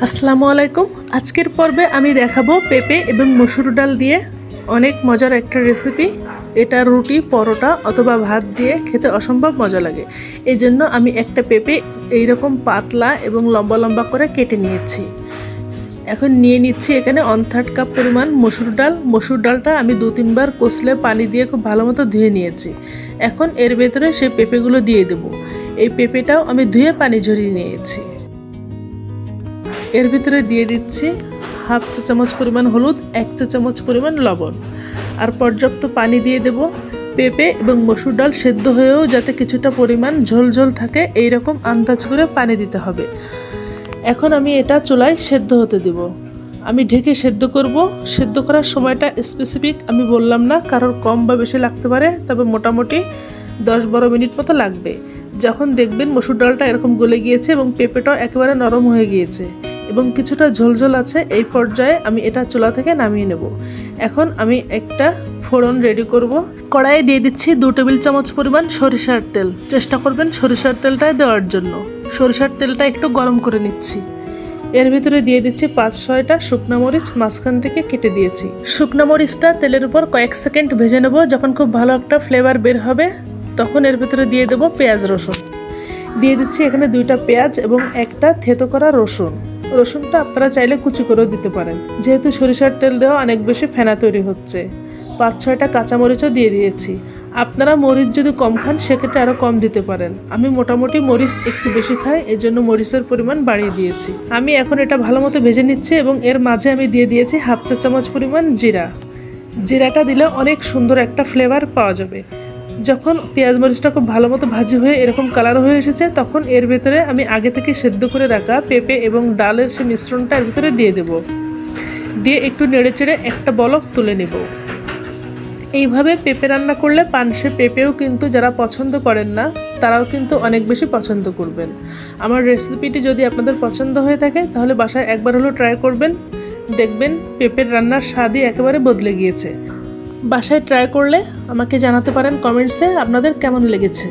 আসসালামু আলাইকুম। আজকের পর্বে আমি দেখাবো পেঁপে এবং মসুর ডাল দিয়ে অনেক মজার একটা রেসিপি। এটা রুটি, পরোটা অথবা ভাত দিয়ে খেতে অসম্ভব মজা লাগে। এই জন্য আমি একটা পেঁপে এইরকম পাতলা এবং লম্বা লম্বা করে কেটে নিয়েছি। এখন নিয়ে নিচ্ছি এখানে 1/3 কাপ পরিমাণ মসুর ডাল। মসুর ডালটা আমি 2-3 বার কষলে পানি দিয়ে খুব ভালো মতো ধুয়ে নিয়েছি। এখন এর ভেতরে সেই পেঁপেগুলো দিয়ে দেব। এই পেঁপেটাও আমি ধুয়ে পানি ঝরিয়ে নিয়েছি। এর ভিতরে দিয়ে দিচ্ছি 1/2 চা চামচ পরিমাণ হলুদ, 1 চা চামচ পরিমাণ লবণ আর পর্যাপ্ত পানি দিয়ে দেব। পেঁপে এবং মসুর ডাল সেদ্ধ হয়েও যাতে কিছুটা পরিমাণ ঝোল ঝোল থাকে এই রকম আন্দাজ করে পানি দিতে হবে। এখন আমি এটা চুলায় সেদ্ধ হতে দেব। আমি ঢেকে সেদ্ধ করব। সেদ্ধ করার সময়টা স্পেসিফিক আমি বললাম না, কারোর কম বা বেশি লাগতে পারে, তবে মোটামুটি 10-12 মিনিট মতো লাগবে। যখন দেখবেন মসুর ডালটা এরকম গলে গিয়েছে এবং পেঁপেটাও একেবারে নরম হয়ে গিয়েছে এবং কিছুটা ঝোলঝোল আছে, এই পর্যায়ে আমি এটা চুলা থেকে নামিয়ে নেব। এখন আমি একটা ফোড়ন রেডি করব। কড়াইয়ে দিয়ে দিচ্ছি 2 টেবিল চামচ পরিমাণ সরিষার তেল। চেষ্টা করবেন সরিষার তেলটাই দেওয়ার জন্য। সরিষার তেলটা একটু গরম করে নিচ্ছি। এর ভিতরে দিয়ে দিচ্ছি 5-6টা শুকনো মরিচ মাঝখান থেকে কেটে দিয়েছি। শুকনো মরিচটা তেলের উপর কয়েক সেকেন্ড ভেজে নেব। যখন খুব ভালো একটা ফ্লেভার বের হবে তখন এর ভিতরে দিয়ে দেব পেঁয়াজ রসুন। দিয়ে দিচ্ছি এখানে 2টা পেঁয়াজ এবং একটা থেতো করা রসুন। রসুনটা আপনারা চাইলে কুচি করেও দিতে পারেন। যেহেতু সরিষার তেল দেওয়া অনেক বেশি ফেনা তৈরি হচ্ছে। 5-6টা কাঁচামরিচও দিয়ে দিয়েছি। আপনারা মরিচ যদি কম খান সেক্ষেত্রে আরও কম দিতে পারেন। আমি মোটামুটি মরিচ একটু বেশি খাই, এই জন্য মরিচের পরিমাণ বাড়িয়ে দিয়েছি। আমি এখন এটা ভালো মতো ভেজে নিচ্ছি এবং এর মাঝে আমি দিয়ে দিয়েছি 1/2 চা চামচ পরিমাণ জিরা। জিরাটা দিলে অনেক সুন্দর একটা ফ্লেভার পাওয়া যাবে। যখন পেঁয়াজ মরিচটা খুব ভালো মতো ভাজি হয়ে এরকম কালার হয়ে এসেছে তখন এর ভেতরে আমি আগে থেকে সেদ্ধ করে রাখা পেঁপে এবং ডালের সে মিশ্রণটা এর ভিতরে দিয়ে দেব। দিয়ে একটু নেড়েচেড়ে একটা বলক তুলে নেব। এইভাবে পেঁপে রান্না করলে পানসে পেঁপেও কিন্তু যারা পছন্দ করেন না তারাও কিন্তু অনেক বেশি পছন্দ করবেন। আমার রেসিপিটি যদি আপনাদের পছন্দ হয়ে থাকে তাহলে বাসায় একবার হলেও ট্রাই করবেন। দেখবেন পেঁপের রান্নার স্বাদই একেবারে বদলে গিয়েছে। বাসায় ট্রাই করলে আমাকে জানাতে পারেন কমেন্টসে আপনাদের কেমন লেগেছে।